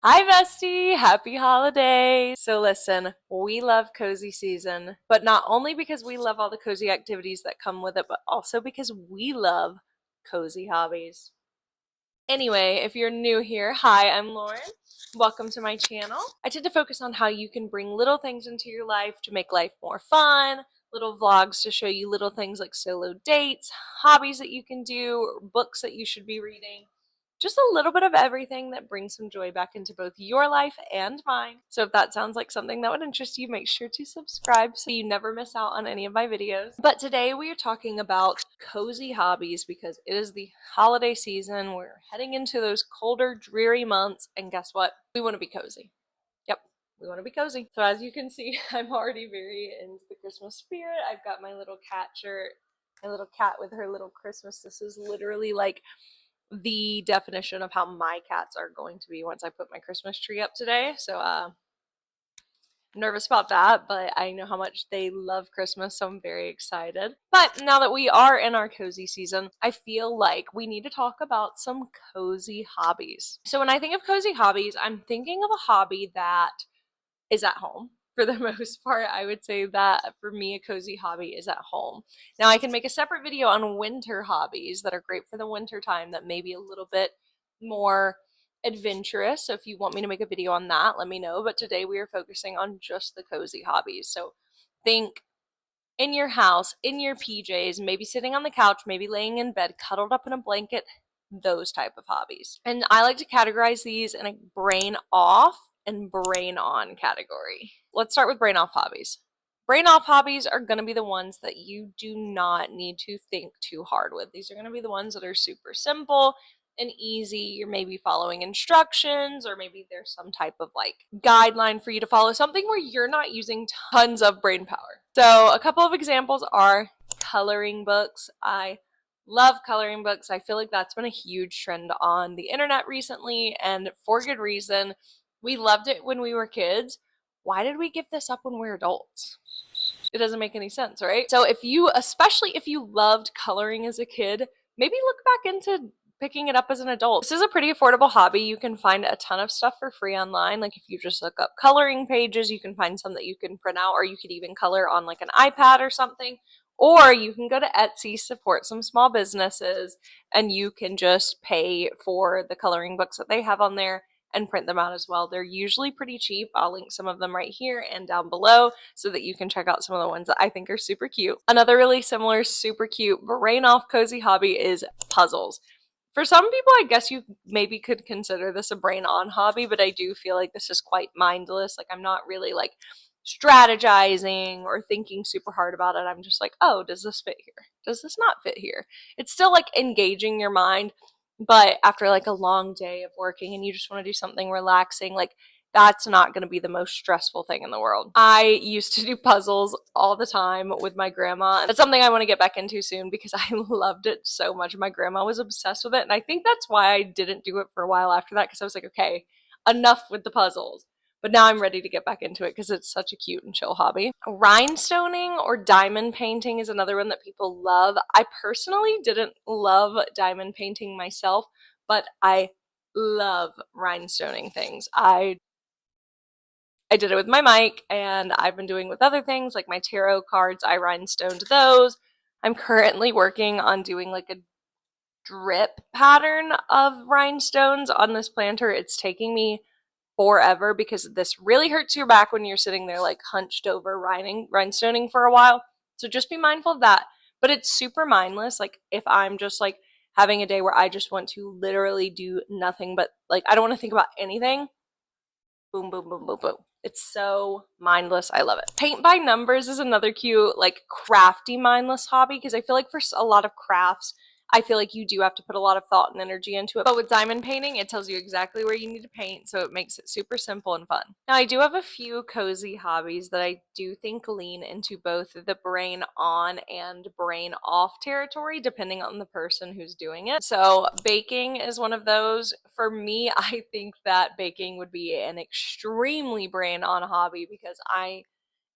Hi, bestie! Happy holidays! So, listen, we love cozy season, but not only because we love all the cozy activities that come with it, but also because we love cozy hobbies. Anyway, if you're new here, hi, I'm Lauren. Welcome to my channel. I tend to focus on how you can bring little things into your life to make life more fun, little vlogs to show you little things like solo dates, hobbies that you can do, books that you should be reading. Just a little bit of everything that brings some joy back into both your life and mine. So if that sounds like something that would interest you, make sure to subscribe so you never miss out on any of my videos. But today we are talking about cozy hobbies because it is the holiday season. We're heading into those colder, dreary months, and guess what? We want to be cozy. Yep, we want to be cozy. So as you can see, I'm already very into the Christmas spirit. I've got my little cat shirt, my little cat with her little Christmas. This is literally like the definition of how my cats are going to be once I put my Christmas tree up today. So I'm nervous about that, but I know how much they love Christmas, so I'm very excited. But now that we are in our cozy season, I feel like we need to talk about some cozy hobbies. So when I think of cozy hobbies, I'm thinking of a hobby that is at home. For the most part, I would say that for me, a cozy hobby is at home. Now, I can make a separate video on winter hobbies that are great for the winter time that may be a little bit more adventurous. So if you want me to make a video on that, let me know. But today we are focusing on just the cozy hobbies. So think in your house, in your PJs, maybe sitting on the couch, maybe laying in bed, cuddled up in a blanket, those type of hobbies. And I like to categorize these in a brain off and brain on category. Let's start with brain off hobbies. Brain off hobbies are going to be the ones that you do not need to think too hard with. These are going to be the ones that are super simple and easy. You're maybe following instructions, or maybe there's some type of like guideline for you to follow, something where you're not using tons of brain power. So, a couple of examples are coloring books. I love coloring books. I feel like that's been a huge trend on the internet recently, and for good reason. We loved it when we were kids. Why did we give this up when we're adults? It doesn't make any sense, right? So if you, especially if you loved coloring as a kid, maybe look back into picking it up as an adult. This is a pretty affordable hobby. You can find a ton of stuff for free online. Like if you just look up coloring pages, you can find some that you can print out, or you could even color on like an iPad or something. Or you can go to Etsy, support some small businesses, and you can just pay for the coloring books that they have on there and print them out as well. They're usually pretty cheap. I'll link some of them right here and down below so that you can check out some of the ones that I think are super cute. Another really similar, super cute, brain off cozy hobby is puzzles. For some people, I guess you maybe could consider this a brain on hobby, but I do feel like this is quite mindless. Like I'm not really like strategizing or thinking super hard about it. I'm just like, oh, does this fit here? Does this not fit here? It's still like engaging your mind, but after like a long day of working and you just want to do something relaxing, like that's not going to be the most stressful thing in the world. I used to do puzzles all the time with my grandma. That's something I want to get back into soon because I loved it so much. My grandma was obsessed with it, and I think that's why I didn't do it for a while after that, because I was like, okay, enough with the puzzles. But now I'm ready to get back into it because it's such a cute and chill hobby. Rhinestoning or diamond painting is another one that people love. I personally didn't love diamond painting myself, but I love rhinestoning things. I did it with my mic, and I've been doing with other things like my tarot cards. I rhinestoned those. I'm currently working on doing like a drip pattern of rhinestones on this planter. It's taking me forever because this really hurts your back when you're sitting there like hunched over rhinestoning for a while. So just be mindful of that. But it's super mindless. Like if I'm just like having a day where I just want to literally do nothing but like I don't want to think about anything, boom, boom, boom, boom, boom. It's so mindless. I love it. Paint by numbers is another cute, like crafty, mindless hobby because I feel like for a lot of crafts, I feel like you do have to put a lot of thought and energy into it. But with diamond painting, it tells you exactly where you need to paint, so it makes it super simple and fun. Now, I do have a few cozy hobbies that I do think lean into both the brain on and brain off territory, depending on the person who's doing it. So, baking is one of those. For me, I think that baking would be an extremely brain on hobby because I'm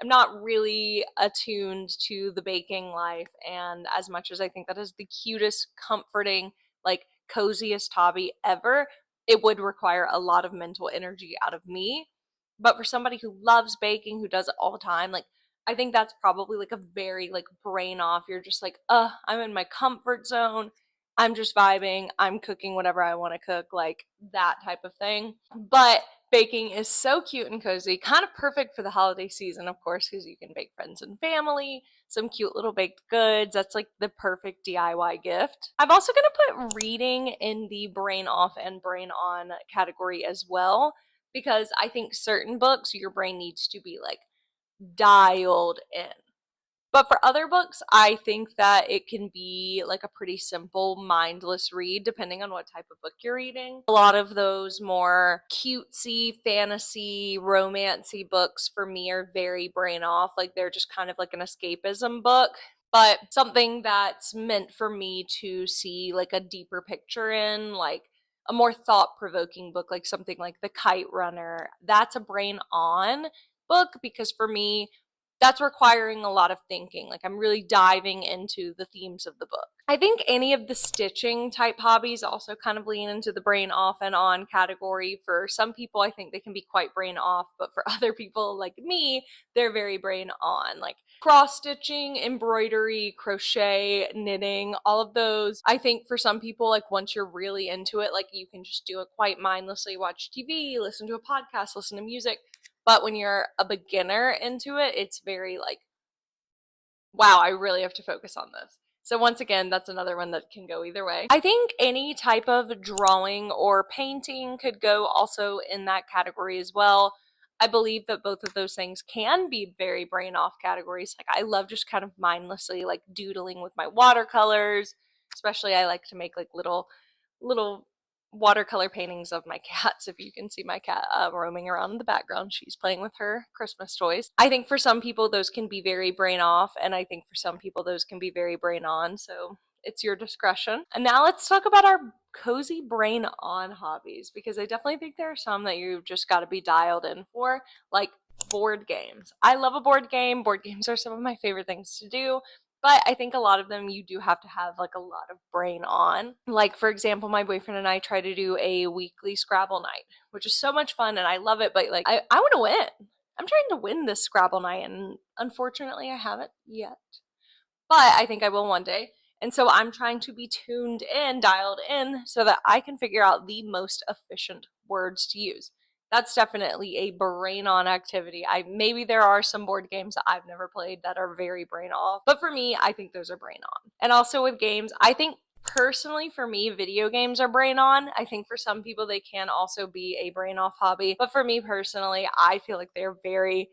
not really attuned to the baking life. And as much as I think that is the cutest, comforting, like coziest hobby ever, it would require a lot of mental energy out of me. But for somebody who loves baking, who does it all the time, like I think that's probably like a very like brain off. You're just like, I'm in my comfort zone. I'm just vibing. I'm cooking whatever I want to cook, like that type of thing. But baking is so cute and cozy, kind of perfect for the holiday season, of course, because you can bake friends and family, some cute little baked goods. That's like the perfect DIY gift. I'm also going to put reading in the brain off and brain on category as well, because I think certain books your brain needs to be like dialed in. But for other books, I think that it can be like a pretty simple, mindless read, depending on what type of book you're reading. A lot of those more cutesy, fantasy, romancy books for me are very brain off. Like they're just kind of like an escapism book. But something that's meant for me to see like a deeper picture in, like a more thought provoking book, like something like The Kite Runner, that's a brain on book because for me, that's requiring a lot of thinking. Like I'm really diving into the themes of the book. I think any of the stitching type hobbies also kind of lean into the brain off and on category. For some people, I think they can be quite brain off, but for other people like me, they're very brain on. Like cross stitching, embroidery, crochet, knitting, all of those. I think for some people, like once you're really into it, like you can just do it quite mindlessly, watch TV, listen to a podcast, listen to music. But when you're a beginner into it, it's very like, wow, I really have to focus on this. So once again, that's another one that can go either way. I think any type of drawing or painting could go also in that category as well. I believe that both of those things can be very brain off categories. Like I love just kind of mindlessly like doodling with my watercolors. Especially I like to make like little watercolor paintings of my cats. If you can see my cat roaming around in the background, she's playing with her Christmas toys. I think for some people those can be very brain off, and I think for some people those can be very brain on, so it's your discretion. And now let's talk about our cozy brain on hobbies, because I definitely think there are some that you've just got to be dialed in for, like board games. I love a board game. Board games are some of my favorite things to do. But I think a lot of them you do have to have like a lot of brain on. Like, for example, my boyfriend and I try to do a weekly Scrabble night, which is so much fun and I love it. But like, I want to win. I'm trying to win this Scrabble night, and unfortunately, I haven't yet. But I think I will one day. And so I'm trying to be tuned in, dialed in, so that I can figure out the most efficient words to use. That's definitely a brain on activity. I maybe there are some board games that I've never played that are very brain off, but for me, I think those are brain on. And also with games, I think personally for me, video games are brain on. I think for some people they can also be a brain off hobby, but for me personally, I feel like they're very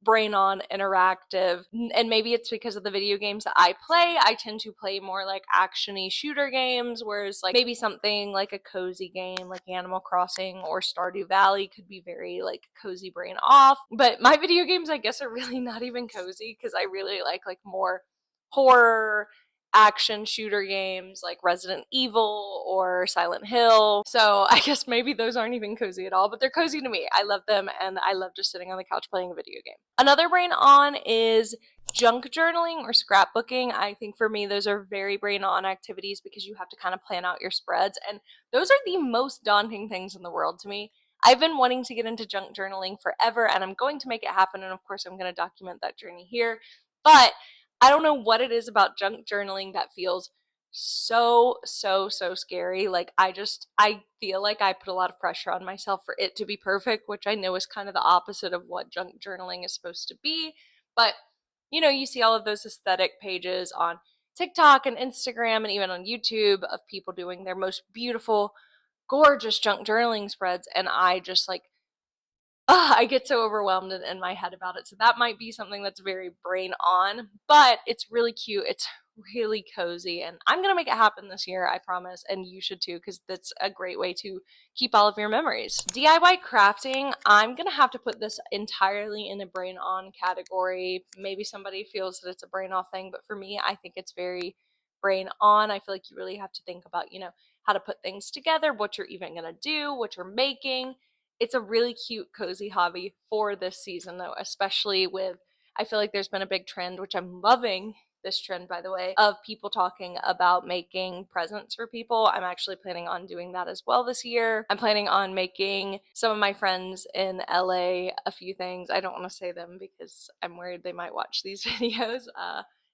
brain on interactive, and maybe it's because of the video games that I play. I tend to play more like actiony shooter games, whereas like maybe something like a cozy game like Animal Crossing or Stardew Valley could be very like cozy brain off. But my video games I guess are really not even cozy, because I really like more horror action shooter games like Resident Evil or Silent Hill. So I guess maybe those aren't even cozy at all, but they're cozy to me. I love them, and I love just sitting on the couch playing a video game. Another brain on is junk journaling or scrapbooking. I think for me, those are very brain on activities because you have to kind of plan out your spreads, and those are the most daunting things in the world to me. I've been wanting to get into junk journaling forever, and I'm going to make it happen. And of course, I'm going to document that journey here. But I don't know what it is about junk journaling that feels so scary. Like I feel like I put a lot of pressure on myself for it to be perfect, which I know is kind of the opposite of what junk journaling is supposed to be. But you see all of those aesthetic pages on TikTok and Instagram and even on YouTube of people doing their most beautiful, gorgeous junk journaling spreads, and I just like I get so overwhelmed in my head about it. So that might be something that's very brain on, but it's really cute. It's really cozy, and I'm going to make it happen this year, I promise. And you should too, because that's a great way to keep all of your memories. DIY crafting, I'm going to have to put this entirely in a brain on category. Maybe somebody feels that it's a brain off thing, but for me, I think it's very brain on. I feel like you really have to think about, how to put things together, what you're even going to do, what you're making. It's a really cute, cozy hobby for this season, though, especially with, I feel like there's been a big trend, which I'm loving, this trend, by the way, of people talking about making presents for people. I'm actually planning on doing that as well this year. I'm planning on making some of my friends in LA a few things. I don't want to say them because I'm worried they might watch these videos.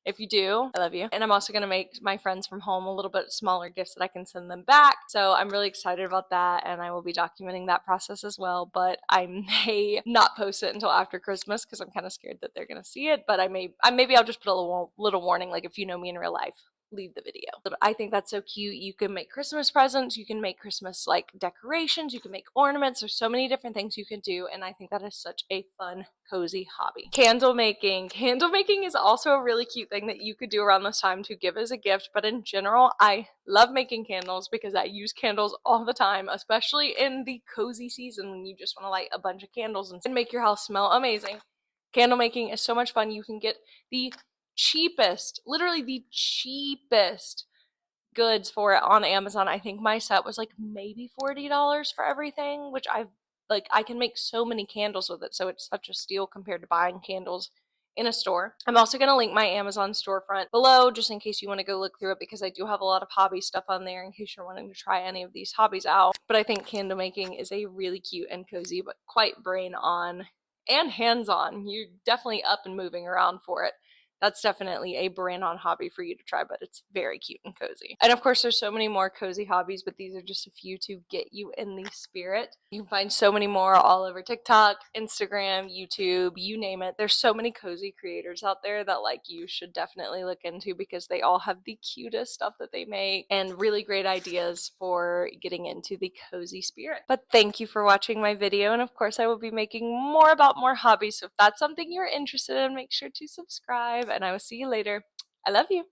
If you do, I love you. And I'm also going to make my friends from home a little bit smaller gifts that I can send them back. So I'm really excited about that, and I will be documenting that process as well. But I may not post it until after Christmas because I'm kind of scared that they're going to see it. But maybe I'll just put a little warning, like if you know me in real life, leave the video. But I think that's so cute. You can make Christmas presents, you can make Christmas like decorations, you can make ornaments. There's so many different things you can do, and I think that is such a fun, cozy hobby. Candle making. Candle making is also a really cute thing that you could do around this time to give as a gift, but in general, I love making candles because I use candles all the time, especially in the cozy season when you just want to light a bunch of candles and make your house smell amazing. Candle making is so much fun. You can get the cheapest, literally the cheapest goods for it on Amazon. I think my set was like maybe $40 for everything, which I can make so many candles with it, so it's such a steal compared to buying candles in a store. I'm also going to link my Amazon storefront below just in case you want to go look through it, because I do have a lot of hobby stuff on there in case you're wanting to try any of these hobbies out. But I think candle making is a really cute and cozy but quite brain on and hands on. You're definitely up and moving around for it. That's definitely a brain on hobby for you to try, but it's very cute and cozy. And of course, there's so many more cozy hobbies, but these are just a few to get you in the spirit. You can find so many more all over TikTok, Instagram, YouTube, you name it. There's so many cozy creators out there that like you should definitely look into because they all have the cutest stuff that they make and really great ideas for getting into the cozy spirit. But thank you for watching my video, and of course I will be making more about more hobbies, so if that's something you're interested in, make sure to subscribe, and I will see you later. I love you.